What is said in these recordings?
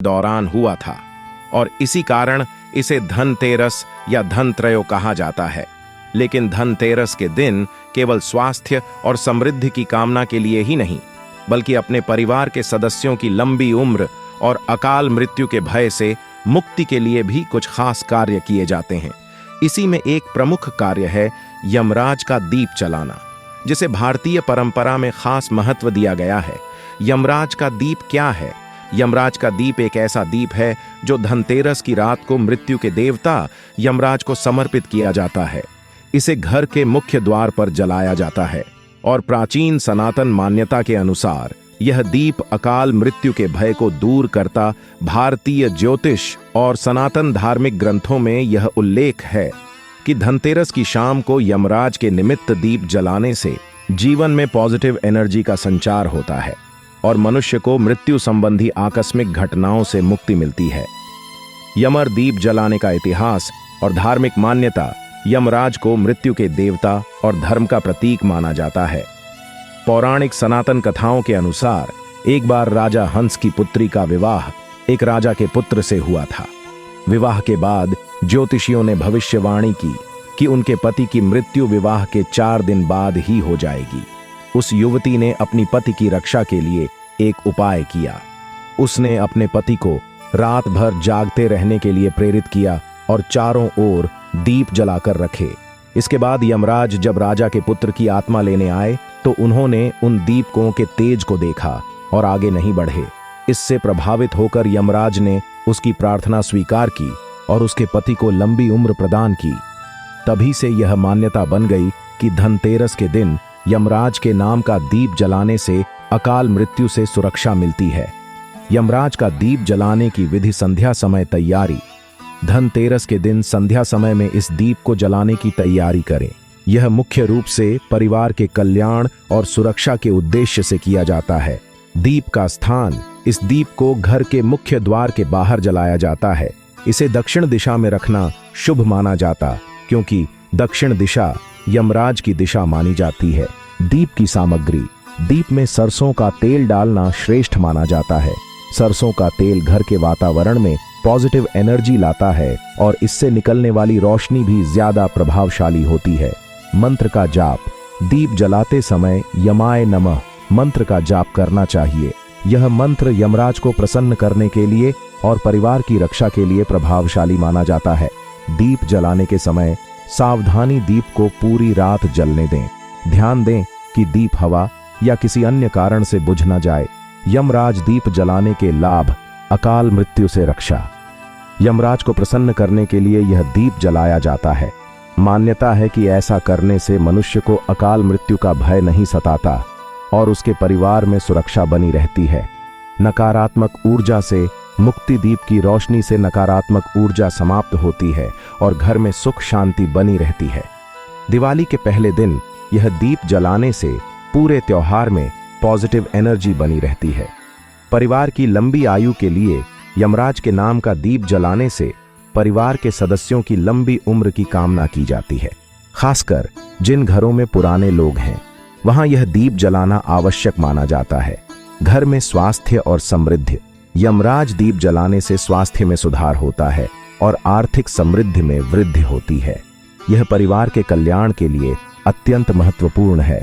दौरान हुआ था और इसी कारण इसे धनतेरस या धनत्रयो कहा जाता है। लेकिन धनतेरस के दिन केवल स्वास्थ्य और समृद्धि की कामना के लिए ही नहीं, बल्कि अपने परिवार के सदस्यों की लंबी उम्र और अकाल मृत्यु के भय से मुक्ति के लिए भी कुछ खास कार्य किए जाते हैं। इसी में एक प्रमुख कार्य है यमराज का दीप जलाना, जिसे भारतीय परंपरा में खास महत्व दिया गया है। यमराज का दीप क्या है? यमराज का दीप एक ऐसा दीप है जो धनतेरस की रात को मृत्यु के देवता यमराज को समर्पित किया जाता है। इसे घर के मुख्य द्वार पर जलाया जाता है और प्राचीन सनातन मान्यता के अनुसार यह दीप अकाल मृत्यु के भय को दूर करता। भारतीय ज्योतिष और सनातन धार्मिक ग्रंथों में यह उल्लेख है कि धनतेरस की शाम को यमराज के निमित्त दीप जलाने से जीवन में पॉजिटिव एनर्जी का संचार होता है और मनुष्य को मृत्यु संबंधी आकस्मिक घटनाओं से मुक्ति मिलती है। यमर दीप जलाने का इतिहास और धार्मिक मान्यता यमराज को मृत्यु के देवता और धर्म का प्रतीक माना जाता है। पौराणिक सनातन कथाओं के अनुसार एक बार राजा हंस की पुत्री का विवाह एक राजा के पुत्र से हुआ था। विवाह के बाद ज्योतिषियों ने भविष्यवाणी की कि उनके पति की मृत्यु विवाह के 4 दिन बाद ही हो जाएगी। उस युवती ने अपनी पति की रक्षा के लिए एक उपाय किया। उसने अपने पति को रात भर जागते रहने के लिए प्रेरित किया और चारों ओर दीप जलाकर रखे। इसके बाद यमराज जब राजा के पुत्र की आत्मा लेने आए तो उन्होंने उन दीपकों के तेज को देखा और आगे नहीं बढ़े। इससे प्रभावित होकर यमराज ने उसकी प्रार्थना स्वीकार की और उसके पति को लंबी उम्र प्रदान की। तभी से यह मान्यता बन गई कि धनतेरस के दिन यमराज के नाम का दीप जलाने से अकाल मृत्यु से सुरक्षा मिलती है। यमराज का दीप जलाने की विधि संध्या समय तैयारी। धनतेरस के दिन संध्या समय में इस दीप को जलाने की तैयारी करें। यह मुख्य रूप से परिवार के कल्याण और सुरक्षा के उद्देश्य से किया जाता है। दीप का स्थान। इस दीप को घर के मुख्य द्वार के बाहर जलाया जाता है। इसे दक्षिण दिशा में रखना शुभ माना जाता, क्योंकि दक्षिण दिशा यमराज की दिशा मानी जाती है। दीप की सामग्री। दीप में सरसों का तेल डालना श्रेष्ठ माना जाता है। सरसों का तेल घर के वातावरण में पॉजिटिव एनर्जी लाता है और इससे निकलने वाली रोशनी भी ज्यादा प्रभावशाली होती है। मंत्र का जाप। दीप जलाते समय यमाय नमः मंत्र का जाप करना चाहिए। यह मंत्र यमराज को प्रसन्न करने के लिए और परिवार की रक्षा के लिए प्रभावशाली माना जाता है। दीप जलाने के समय सावधानी दीप को पूरी रात जलने दें। ध्यान दें कि दीप हवा या किसी अन्य कारण से बुझ न जाए। यमराज दीप जलाने के लाभ। अकाल मृत्यु से रक्षा। यमराज को प्रसन्न करने के लिए यह दीप जलाया जाता है। मान्यता है कि ऐसा करने से मनुष्य को अकाल मृत्यु का भय नहीं सताता और उसके परिवार में सुरक्षा बनी रहती है। नकारात्मक ऊर्जा से मुक्ति। दीप की रोशनी से नकारात्मक ऊर्जा समाप्त होती है और घर में सुख शांति बनी रहती है। दिवाली के पहले दिन यह दीप जलाने से पूरे त्योहार में पॉजिटिव एनर्जी बनी रहती है। परिवार की लंबी आयु के लिए यमराज के नाम का दीप जलाने से परिवार के सदस्यों की लंबी उम्र की कामना की जाती है। खासकर जिन घरों में पुराने लोग हैं, वहां यह दीप जलाना आवश्यक माना जाता है। घर में स्वास्थ्य और समृद्धि। यमराज दीप जलाने से स्वास्थ्य में सुधार होता है और आर्थिक समृद्धि में वृद्धि होती है। यह परिवार के कल्याण के लिए अत्यंत महत्वपूर्ण है।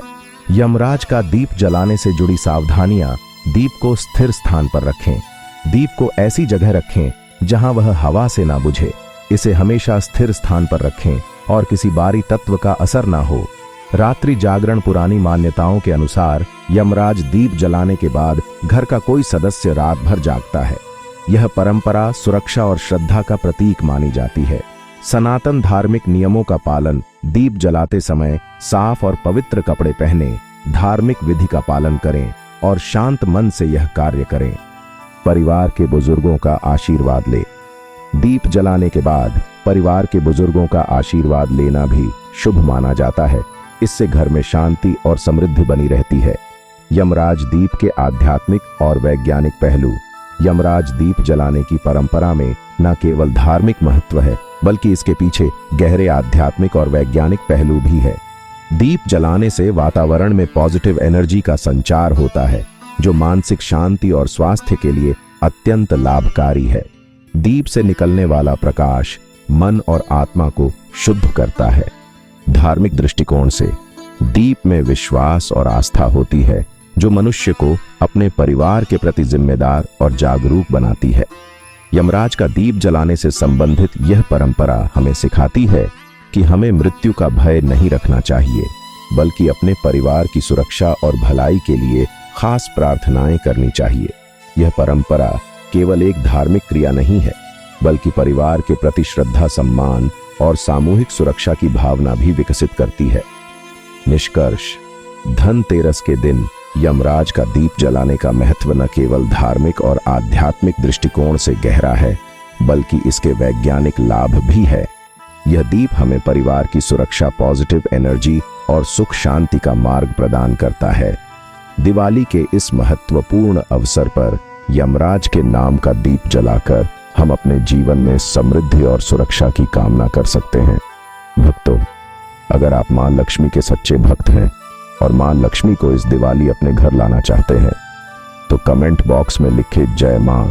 यमराज का दीप जलाने से जुड़ी सावधानियां। दीप को स्थिर स्थान पर रखें। दीप को ऐसी जगह रखें जहां वह हवा से ना बुझे। इसे हमेशा स्थिर स्थान पर रखें और किसी बाहरी तत्व का असर ना हो। रात्रि जागरण। पुरानी मान्यताओं के अनुसार यमराज दीप जलाने के बाद घर का कोई सदस्य रात भर जागता है। यह परंपरा सुरक्षा और श्रद्धा का प्रतीक मानी जाती है। सनातन धार्मिक नियमों का पालन। दीप जलाते समय साफ और पवित्र कपड़े पहने, धार्मिक विधि का पालन करें और शांत मन से यह कार्य करें। परिवार के बुजुर्गों का आशीर्वाद ले। दीप जलाने के बाद परिवार के बुजुर्गों का आशीर्वाद लेना भी शुभ माना जाता है। इससे घर में शांति और समृद्धि बनी रहती है। यमराज दीप के आध्यात्मिक और वैज्ञानिक पहलू। यमराज दीप जलाने की परंपरा में न केवल धार्मिक महत्व है, बल्कि इसके पीछे गहरे आध्यात्मिक और वैज्ञानिक पहलू भी है। दीप जलाने से वातावरण में पॉजिटिव एनर्जी का संचार होता है, जो मानसिक शांति और स्वास्थ्य के लिए अत्यंत लाभकारी है। दीप से निकलने वाला प्रकाश मन और आत्मा को शुद्ध करता है। धार्मिक दृष्टिकोण से दीप में विश्वास और आस्था होती है, जो मनुष्य को अपने परिवार के प्रति जिम्मेदार और जागरूक बनाती है। यमराज का दीप जलाने से संबंधित यह परंपरा हमें सिखाती है कि हमें मृत्यु का भय नहीं रखना चाहिए, बल्कि अपने परिवार की सुरक्षा और भलाई के लिए खास प्रार्थनाएं करनी चाहिए। यह परंपरा केवल एक धार्मिक क्रिया नहीं है, बल्कि परिवार के प्रति श्रद्धा, सम्मान और सामूहिक सुरक्षा की भावना भी विकसित करती है। निष्कर्ष: धनतेरस के दिन यमराज का दीप जलाने का महत्व न केवल धार्मिक और आध्यात्मिक दृष्टिकोण से गहरा है, बल्कि इसके वैज्ञानिक लाभ भी है। यह दीप हमें परिवार की सुरक्षा, पॉजिटिव एनर्जी और सुख शांति का मार्ग प्रदान करता है। दिवाली के इस महत्वपूर्ण अवसर पर यमराज के नाम का दीप जलाकर हम अपने जीवन में समृद्धि और सुरक्षा की कामना कर सकते हैं। भक्तों, अगर आप मां लक्ष्मी के सच्चे भक्त हैं और मां लक्ष्मी को इस दिवाली अपने घर लाना चाहते हैं, तो कमेंट बॉक्स में लिखे जय मां